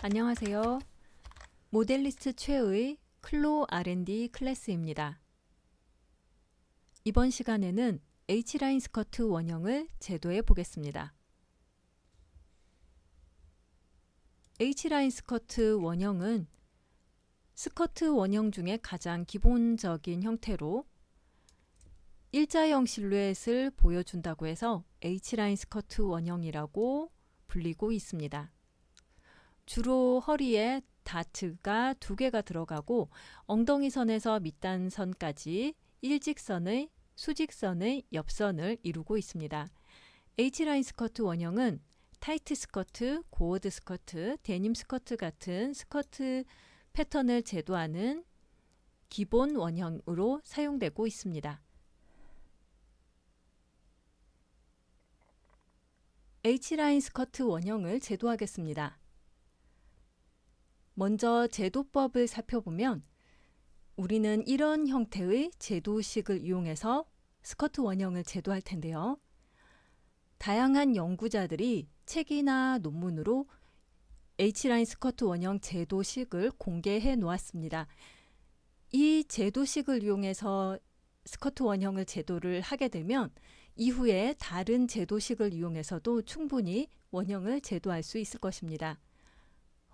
안녕하세요. 모델리스트 최의 클로 R&D 클래스입니다. 이번 시간에는 H라인 스커트 원형을 제도해 보겠습니다. H라인 스커트 원형은 스커트 원형 중에 가장 기본적인 형태로 일자형 실루엣을 보여준다고 해서 H라인 스커트 원형이라고 불리고 있습니다. 주로 허리에 다트가 2개가 들어가고 엉덩이 선에서 밑단선까지 일직선의 수직선의 옆선을 이루고 있습니다. H라인 스커트 원형은 타이트 스커트, 고어드 스커트, 데님 스커트 같은 스커트 패턴을 제도하는 기본 원형으로 사용되고 있습니다. H라인 스커트 원형을 제도하겠습니다. 먼저 제도법을 살펴보면 우리는 이런 형태의 제도식을 이용해서 스커트 원형을 제도할 텐데요. 다양한 연구자들이 책이나 논문으로 H라인 스커트 원형 제도식을 공개해 놓았습니다. 이 제도식을 이용해서 스커트 원형을 제도를 하게 되면 이후에 다른 제도식을 이용해서도 충분히 원형을 제도할 수 있을 것입니다.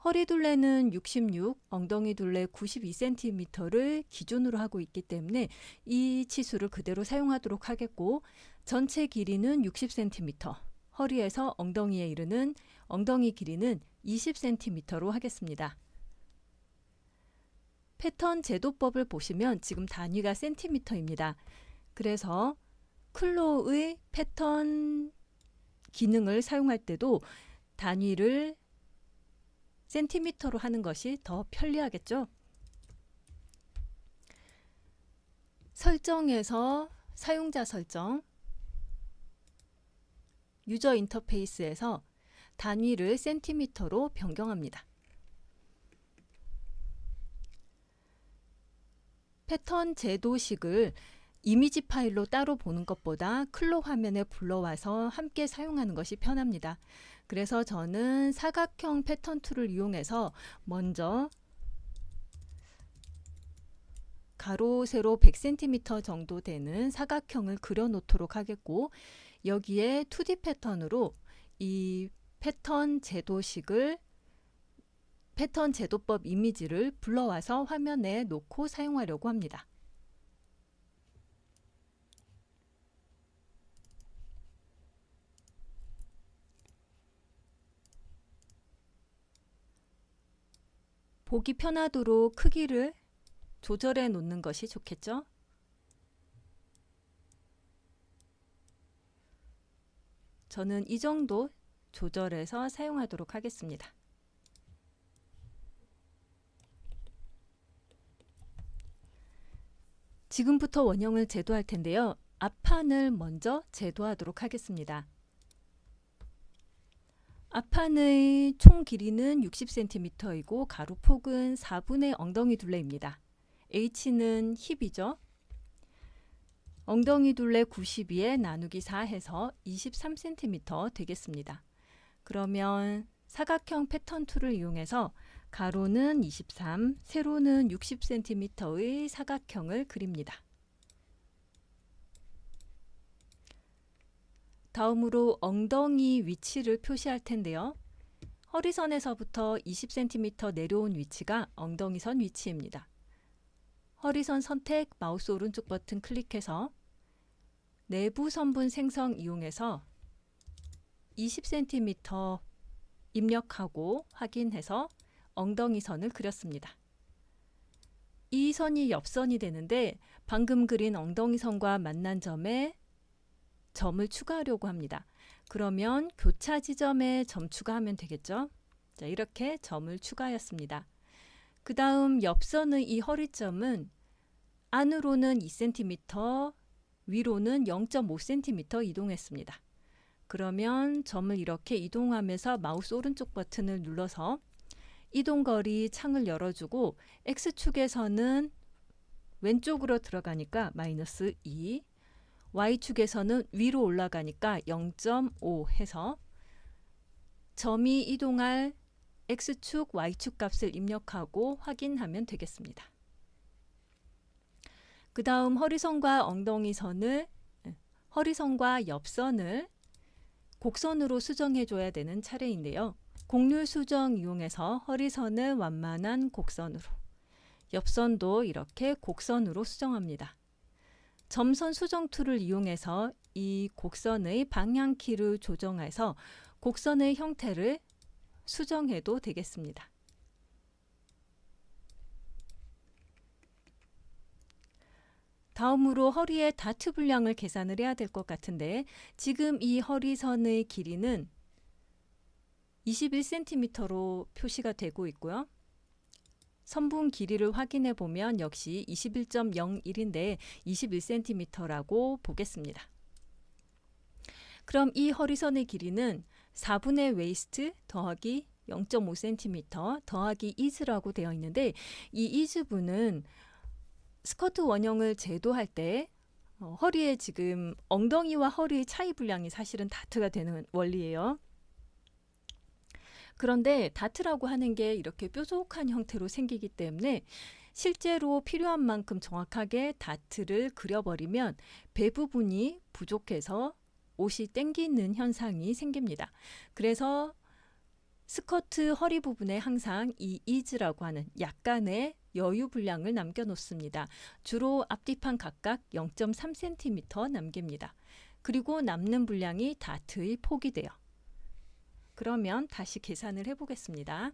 허리 둘레는 66, 엉덩이 둘레 92cm를 기준으로 하고 있기 때문에 이 치수를 그대로 사용하도록 하겠고, 전체 길이는 60cm, 허리에서 엉덩이에 이르는 엉덩이 길이는 20cm로 하겠습니다. 패턴 제도법을 보시면 지금 단위가 센티미터입니다. 그래서 클로의 패턴 기능을 사용할 때도 단위를 센티미터로 하는 것이 더 편리하겠죠. 설정에서 사용자 설정, 유저 인터페이스에서 단위를 센티미터로 변경합니다. 패턴 제도식을 이미지 파일로 따로 보는 것보다 클로 화면에 불러와서 함께 사용하는 것이 편합니다. 그래서 저는 사각형 패턴 툴을 이용해서 먼저 가로 세로 100cm 정도 되는 사각형을 그려 놓도록 하겠고, 여기에 2D 패턴으로 이 패턴 제도식을 패턴 제도법 이미지를 불러와서 화면에 놓고 사용하려고 합니다. 보기 편하도록 크기를 조절해 놓는 것이 좋겠죠? 저는 이 정도 조절해서 사용하도록 하겠습니다. 지금부터 원형을 제도할 텐데요. 앞판을 먼저 제도하도록 하겠습니다. 앞판의 총 길이는 60cm이고 가로폭은 4분의 엉덩이 둘레입니다. H는 힙이죠. 엉덩이 둘레 92에 나누기 4 해서 23cm 되겠습니다. 그러면 사각형 패턴 툴을 이용해서 가로는 23, 세로는 60cm의 사각형을 그립니다. 다음으로 엉덩이 위치를 표시할 텐데요. 허리선에서부터 20cm 내려온 위치가 엉덩이선 위치입니다. 허리선 선택, 마우스 오른쪽 버튼 클릭해서 내부 선분 생성 이용해서 20cm 입력하고 확인해서 엉덩이선을 그렸습니다. 이 선이 옆선이 되는데 방금 그린 엉덩이선과 만난 점에 점을 추가하려고 합니다. 그러면 교차 지점에 점 추가하면 되겠죠? 자, 이렇게 점을 추가하였습니다. 그 다음 옆선의 이 허리점은 안으로는 2cm, 위로는 0.5cm 이동했습니다. 그러면 점을 이렇게 이동하면서 마우스 오른쪽 버튼을 눌러서 이동거리 창을 열어주고 X축에서는 왼쪽으로 들어가니까 마이너스 2, Y축에서는 위로 올라가니까 0.5 해서 점이 이동할 X축, Y축 값을 입력하고 확인하면 되겠습니다. 그 다음 허리선과 허리선과 옆선을 곡선으로 수정해 줘야 되는 차례인데요. 곡률 수정 이용해서 허리선을 완만한 곡선으로, 옆선도 이렇게 곡선으로 수정합니다. 점선 수정 툴을 이용해서 이 곡선의 방향키를 조정해서 곡선의 형태를 수정해도 되겠습니다. 다음으로 허리의 다트 분량을 계산을 해야 될 것 같은데, 지금 이 허리선의 길이는 21cm로 표시가 되고 있고요. 선분 길이를 확인해 보면 역시 21.01인데 21cm라고 보겠습니다. 그럼 이 허리선의 길이는 4분의 웨이스트 더하기 0.5cm 더하기 이즈라고 되어 있는데, 이 이즈분은 스커트 원형을 제도할 때 허리에 지금 엉덩이와 허리의 차이 분량이 사실은 다트가 되는 원리예요. 그런데 다트라고 하는 게 이렇게 뾰족한 형태로 생기기 때문에 실제로 필요한 만큼 정확하게 다트를 그려버리면 배 부분이 부족해서 옷이 땡기는 현상이 생깁니다. 그래서 스커트 허리 부분에 항상 이 이즈라고 하는 약간의 여유 분량을 남겨놓습니다. 주로 앞뒤판 각각 0.3cm 남깁니다. 그리고 남는 분량이 다트의 폭이 돼요. 그러면 다시 계산을 해보겠습니다.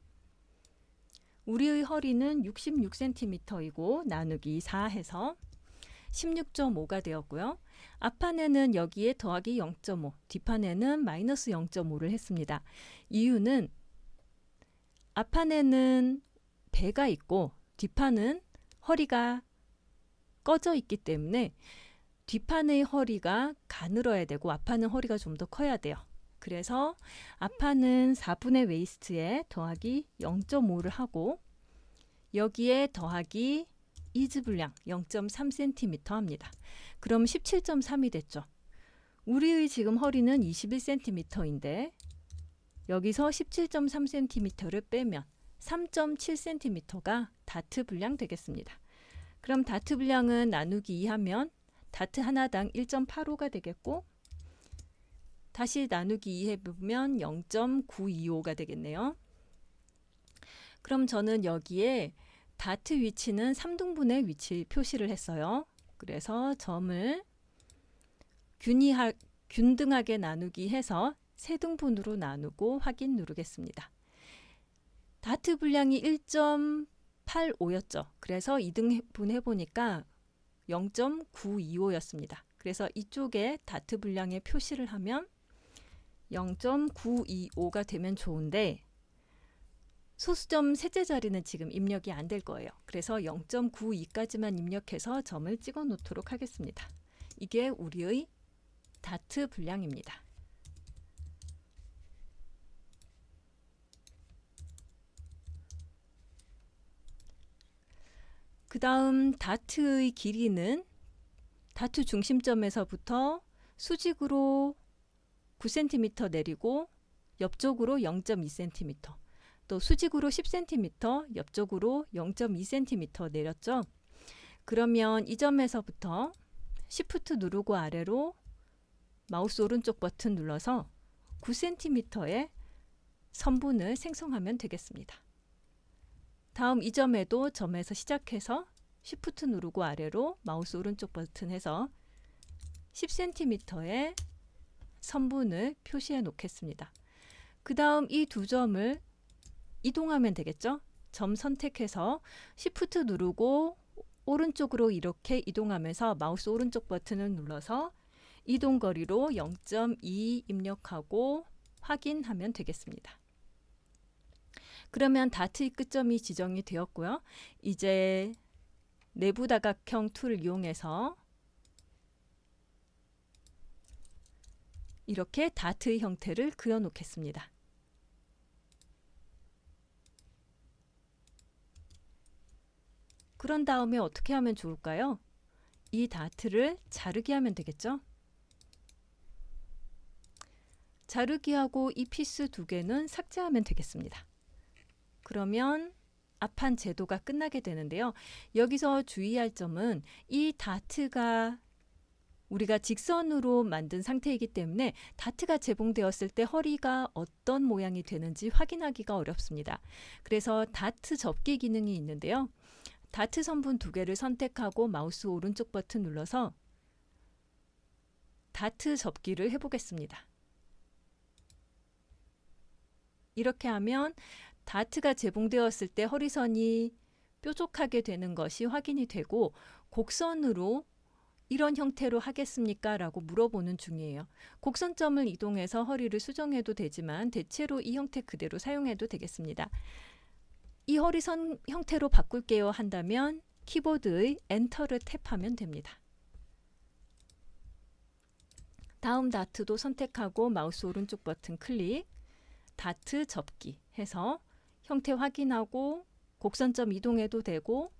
우리의 허리는 66cm이고 나누기 4 해서 16.5가 되었고요. 앞판에는 여기에 더하기 0.5, 뒷판에는 마이너스 0.5를 했습니다. 이유는 앞판에는 배가 있고 뒷판은 허리가 꺼져 있기 때문에 뒷판의 허리가 가늘어야 되고 앞판은 허리가 좀 더 커야 돼요. 그래서 앞판은 4분의 웨이스트에 더하기 0.5를 하고 여기에 더하기 이즈 분량 0.3cm 합니다. 그럼 17.3이 됐죠. 우리의 지금 허리는 21cm인데 여기서 17.3cm를 빼면 3.7cm가 다트 분량 되겠습니다. 그럼 다트 분량은 나누기 2 하면 다트 하나당 1.85가 되겠고, 다시 나누기 2 해보면 0.925가 되겠네요. 그럼 저는 여기에 다트 위치는 3등분의 위치 표시를 했어요. 그래서 점을 균등하게 나누기 해서 3등분으로 나누고 확인 누르겠습니다. 다트 분량이 1.85였죠. 그래서 2등분 해보니까 0.925였습니다. 그래서 이쪽에 다트 분량의 표시를 하면 0.925가 되면 좋은데 소수점 셋째 자리는 지금 입력이 안 될 거예요. 그래서 0.92까지만 입력해서 점을 찍어 놓도록 하겠습니다. 이게 우리의 다트 분량입니다. 그 다음 다트의 길이는 다트 중심점에서부터 수직으로 9cm 내리고 옆쪽으로 0.2cm, 또 수직으로 10cm, 옆쪽으로 0.2cm 내렸죠. 그러면 이 점에서부터 Shift 누르고 아래로 마우스 오른쪽 버튼 눌러서 9cm의 선분을 생성하면 되겠습니다. 다음 이 점에도 점에서 시작해서 Shift 누르고 아래로 마우스 오른쪽 버튼 해서 10cm의 선분을 표시해 놓겠습니다. 그 다음 이 두 점을 이동하면 되겠죠. 점 선택해서 Shift 누르고 오른쪽으로 이렇게 이동하면서 마우스 오른쪽 버튼을 눌러서 이동 거리로 0.2 입력하고 확인하면 되겠습니다. 그러면 다트의 끝점이 지정이 되었고요. 이제 내부 다각형 툴을 이용해서 이렇게 다트의 형태를 그려 놓겠습니다. 그런 다음에 어떻게 하면 좋을까요? 이 다트를 자르기 하면 되겠죠? 자르기하고 이 피스 두 개는 삭제하면 되겠습니다. 그러면 앞판 제도가 끝나게 되는데요. 여기서 주의할 점은 이 다트가 우리가 직선으로 만든 상태이기 때문에 다트가 재봉되었을 때 허리가 어떤 모양이 되는지 확인하기가 어렵습니다. 그래서 다트 접기 기능이 있는데요. 다트 선분 두 개를 선택하고 마우스 오른쪽 버튼 눌러서 다트 접기를 해보겠습니다. 이렇게 하면 다트가 재봉되었을 때 허리선이 뾰족하게 되는 것이 확인이 되고 곡선으로 이런 형태로 하겠습니까? 라고 물어보는 중이에요. 곡선점을 이동해서 허리를 수정해도 되지만 대체로 이 형태 그대로 사용해도 되겠습니다. 이 허리선 형태로 바꿀게요 한다면 키보드의 엔터를 탭하면 됩니다. 다음 다트도 선택하고 마우스 오른쪽 버튼 클릭, 다트 접기 해서 형태 확인하고 곡선점 이동해도 되고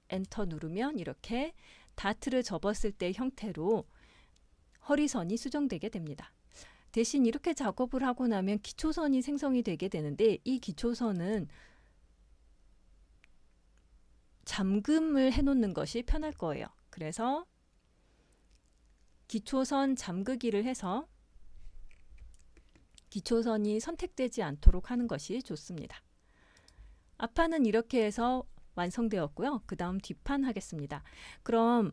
엔터 누르면 이렇게 다트를 접었을 때 형태로 허리선이 수정되게 됩니다. 대신 이렇게 작업을 하고 나면 기초선이 생성이 되게 되는데 이 기초선은 잠금을 해놓는 것이 편할 거예요. 그래서 기초선 잠그기를 해서 기초선이 선택되지 않도록 하는 것이 좋습니다. 앞판은 이렇게 해서 완성되었고요. 그 다음 뒷판 하겠습니다. 그럼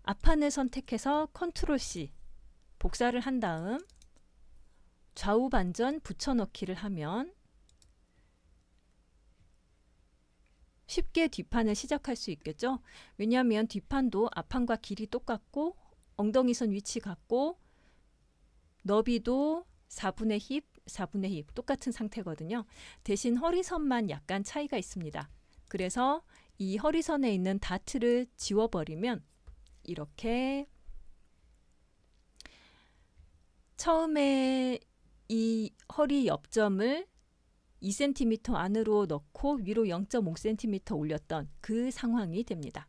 앞판을 선택해서 컨트롤 C 복사를 한 다음 좌우 반전 붙여넣기를 하면 쉽게 뒷판을 시작할 수 있겠죠. 왜냐하면 뒷판도 앞판과 길이 똑같고 엉덩이선 위치 같고 너비도 4분의 힙, 4분의 힙 똑같은 상태거든요. 대신 허리선만 약간 차이가 있습니다. 그래서 이 허리선에 있는 다트를 지워버리면 이렇게 처음에 이 허리 옆점을 2cm 안으로 넣고 위로 0.5cm 올렸던 그 상황이 됩니다.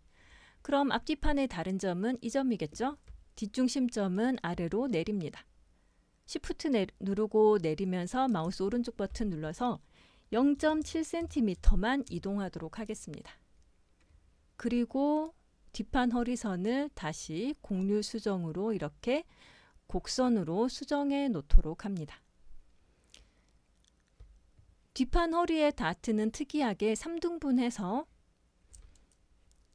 그럼 앞뒤판의 다른 점은 이 점이겠죠? 뒷중심점은 아래로 내립니다. Shift 누르고 내리면서 마우스 오른쪽 버튼 눌러서 0.7cm만 이동하도록 하겠습니다. 그리고 뒷판 허리선을 다시 곡률 수정으로 이렇게 곡선으로 수정해 놓도록 합니다. 뒷판 허리의 다트는 특이하게 3등분해서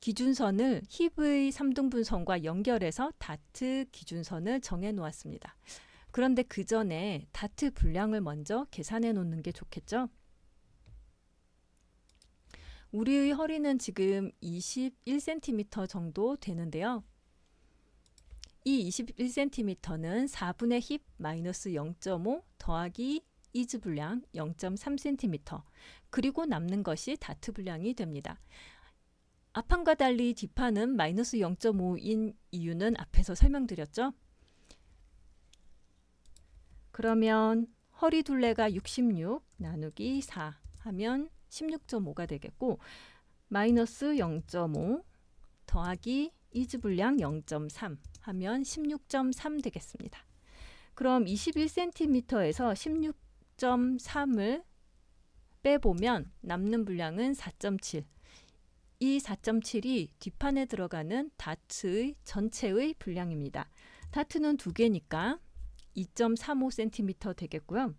기준선을 힙의 3등분선과 연결해서 다트 기준선을 정해 놓았습니다. 그런데 그 전에 다트 분량을 먼저 계산해 놓는 게 좋겠죠? 우리의 허리는 지금 21cm 정도 되는데요. 이 21cm는 4분의 힙 마이너스 0.5 더하기 이즈 분량 0.3cm 그리고 남는 것이 다트 분량이 됩니다. 앞판과 달리 뒷판은 마이너스 0.5인 이유는 앞에서 설명드렸죠. 그러면 허리 둘레가 66 나누기 4 하면 16.5가 되겠고 마이너스 0.5 더하기 이즈 분량 0.3 하면 16.3 되겠습니다. 그럼 21cm에서 16.3을 빼보면 남는 분량은 4.7. 이 4.7이 뒷판에 들어가는 다트의 전체의 분량입니다. 다트는 두 개니까 2.35cm 되겠고요.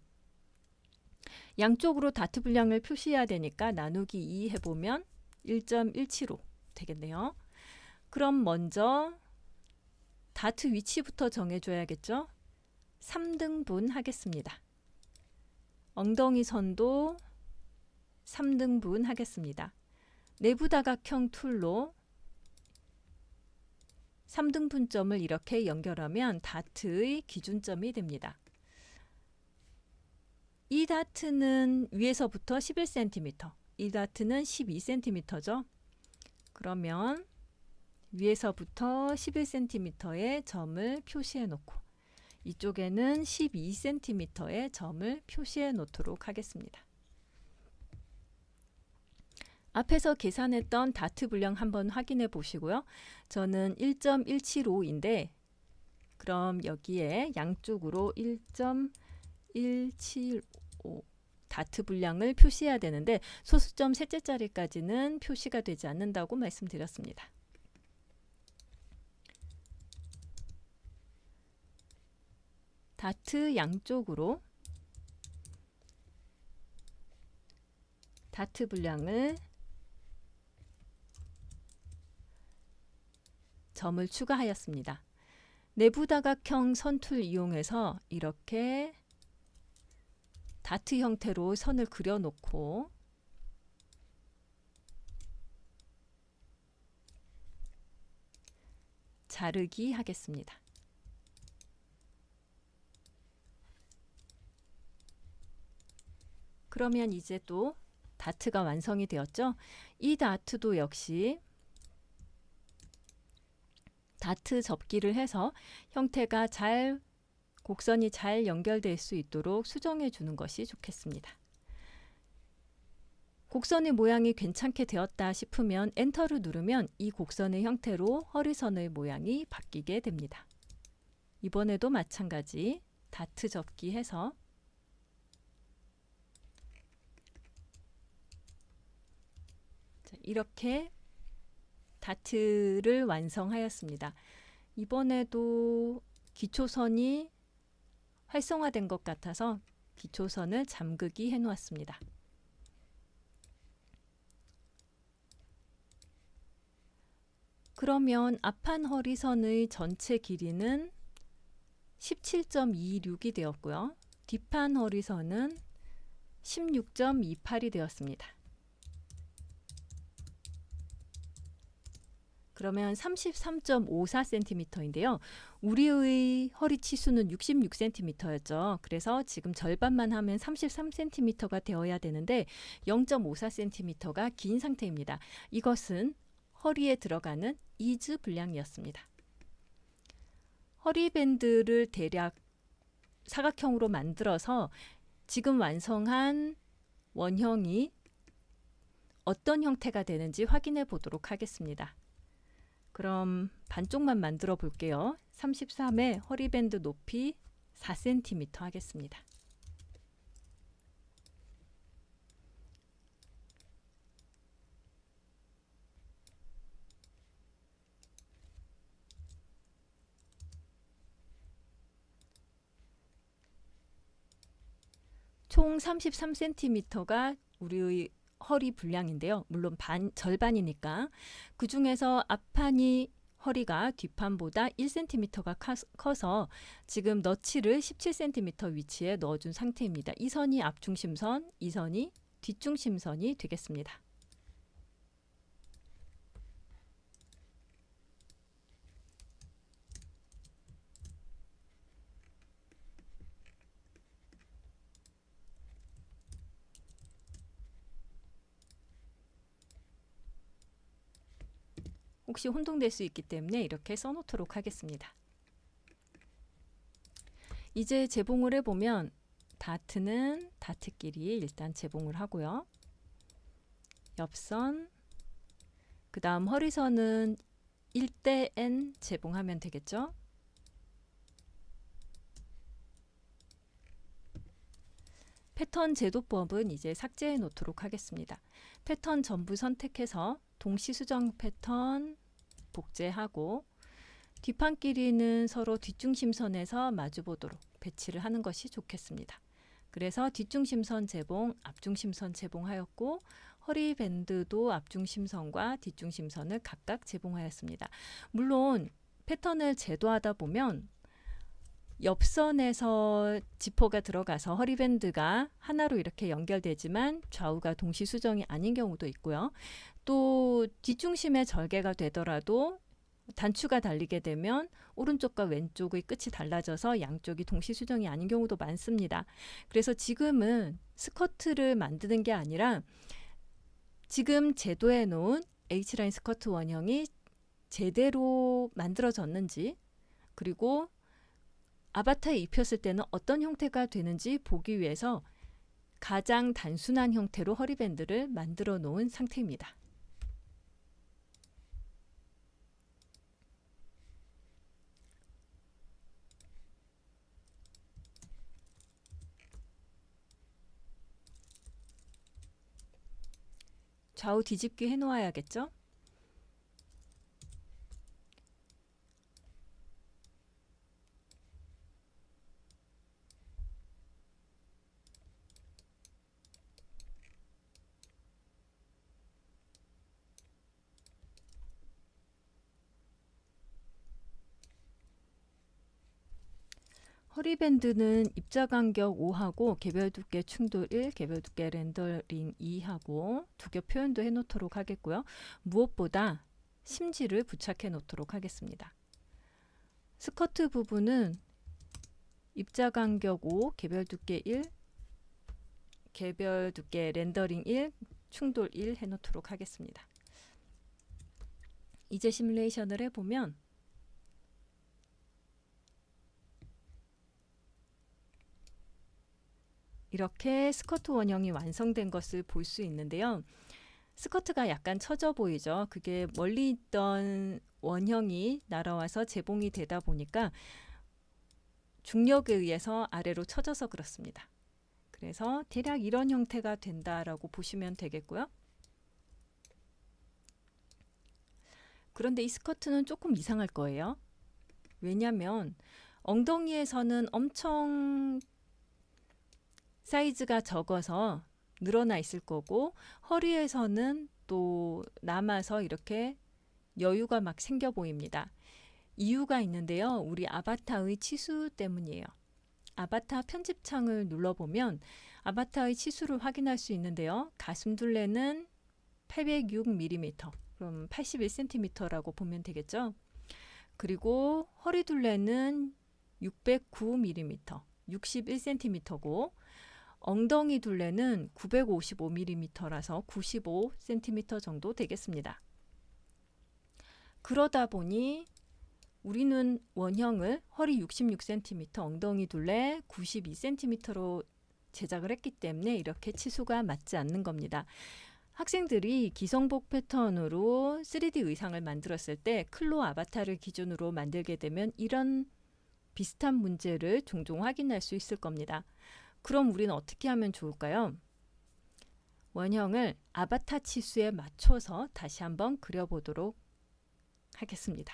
양쪽으로 다트 분량을 표시해야 되니까 나누기 2 해보면 1.175 되겠네요. 그럼 먼저 다트 위치부터 정해줘야겠죠. 3등분 하겠습니다. 엉덩이 선도 3등분 하겠습니다. 내부 다각형 툴로 3등분점을 이렇게 연결하면 다트의 기준점이 됩니다. 이 다트는 위에서부터 11cm, 이 다트는 12cm죠. 그러면 위에서부터 11cm의 점을 표시해 놓고 이쪽에는 12cm의 점을 표시해 놓도록 하겠습니다. 앞에서 계산했던 다트 분량 한번 확인해 보시고요. 저는 1.175인데 그럼 여기에 양쪽으로 1.175 다트 분량을 표시해야 되는데 소수점 셋째 자리까지는 표시가 되지 않는다고 말씀드렸습니다. 다트 양쪽으로 다트 분량을 점을 추가하였습니다. 내부 다각형 선툴 이용해서 이렇게 다트 형태로 선을 그려놓고 자르기 하겠습니다. 그러면 이제 또 다트가 완성이 되었죠. 이 다트도 역시 다트 접기를 해서 형태가 곡선이 잘 연결될 수 있도록 수정해 주는 것이 좋겠습니다. 곡선의 모양이 괜찮게 되었다 싶으면 엔터를 누르면 이 곡선의 형태로 허리선의 모양이 바뀌게 됩니다. 이번에도 마찬가지 다트 접기해서 이렇게 다트를 완성하였습니다. 이번에도 기초선이 활성화된 것 같아서 기초선을 잠그기 해 놓았습니다. 그러면 앞판 허리선의 전체 길이는 17.26이 되었고요. 뒷판 허리선은 16.28이 되었습니다. 그러면 33.54cm인데요. 우리의 허리 치수는 66cm였죠. 그래서 지금 절반만 하면 33cm가 되어야 되는데 0.54cm가 긴 상태입니다. 이것은 허리에 들어가는 이즈 분량이었습니다. 허리밴드를 대략 사각형으로 만들어서 지금 완성한 원형이 어떤 형태가 되는지 확인해 보도록 하겠습니다. 그럼 반쪽만 만들어 볼게요. 33에 허리밴드 높이 4cm 하겠습니다. 총 33cm가 우리의 허리 분량인데요. 물론 절반이니까 그 중에서 앞판이 허리가 뒷판보다 1cm가 커서 지금 너치를 17cm 위치에 넣어준 상태입니다. 이 선이 앞중심선, 이 선이 뒷중심선이 되겠습니다. 혹시 혼동될 수 있기 때문에 이렇게 써놓도록 하겠습니다. 이제 재봉을 해보면 다트는 다트끼리 일단 재봉을 하고요. 옆선, 그 다음 허리선은 1:n 재봉하면 되겠죠. 패턴 제도법은 이제 삭제해 놓도록 하겠습니다. 패턴 전부 선택해서 동시수정 패턴 복제하고 뒷판 길이는 서로 뒷중심선에서 마주보도록 배치를 하는 것이 좋겠습니다. 그래서 뒷중심선 재봉, 앞중심선 재봉하였고 허리밴드도 앞중심선과 뒷중심선을 각각 재봉하였습니다. 물론 패턴을 제도하다 보면 옆선에서 지퍼가 들어가서 허리밴드가 하나로 이렇게 연결되지만 좌우가 동시 수정이 아닌 경우도 있고요. 또 뒷중심에 절개가 되더라도 단추가 달리게 되면 오른쪽과 왼쪽의 끝이 달라져서 양쪽이 동시 수정이 아닌 경우도 많습니다. 그래서 지금은 스커트를 만드는 게 아니라 지금 제도해 놓은 H라인 스커트 원형이 제대로 만들어졌는지, 그리고 아바타에 입혔을 때는 어떤 형태가 되는지 보기 위해서 가장 단순한 형태로 허리밴드를 만들어 놓은 상태입니다. 좌우 뒤집기 해 놓아야겠죠? 허리밴드는 입자간격 5하고 개별 두께 충돌 1, 개별 두께 렌더링 2하고 두 겹 표현도 해놓도록 하겠고요. 무엇보다 심지를 부착해 놓도록 하겠습니다. 스커트 부분은 입자간격 5, 개별 두께 1, 개별 두께 렌더링 1, 충돌 1 해놓도록 하겠습니다. 이제 시뮬레이션을 해보면 이렇게 스커트 원형이 완성된 것을 볼 수 있는데요. 스커트가 약간 처져 보이죠. 그게 멀리 있던 원형이 날아와서 재봉이 되다 보니까 중력에 의해서 아래로 처져서 그렇습니다. 그래서 대략 이런 형태가 된다라고 보시면 되겠고요. 그런데 이 스커트는 조금 이상할 거예요. 왜냐하면 엉덩이에서는 엄청 사이즈가 적어서 늘어나 있을 거고 허리에서는 또 남아서 이렇게 여유가 막 생겨 보입니다. 이유가 있는데요. 우리 아바타의 치수 때문이에요. 아바타 편집창을 눌러보면 아바타의 치수를 확인할 수 있는데요. 가슴둘레는 806mm, 그럼 81cm라고 보면 되겠죠. 그리고 허리둘레는 609mm, 61cm고 엉덩이 둘레는 955mm라서 95cm 정도 되겠습니다. 그러다 보니 우리는 원형을 허리 66cm, 엉덩이 둘레 92cm로 제작을 했기 때문에 이렇게 치수가 맞지 않는 겁니다. 학생들이 기성복 패턴으로 3D 의상을 만들었을 때 클로 아바타를 기준으로 만들게 되면 이런 비슷한 문제를 종종 확인할 수 있을 겁니다. 그럼 우리는 어떻게 하면 좋을까요? 원형을 아바타 치수에 맞춰서 다시 한번 그려보도록 하겠습니다.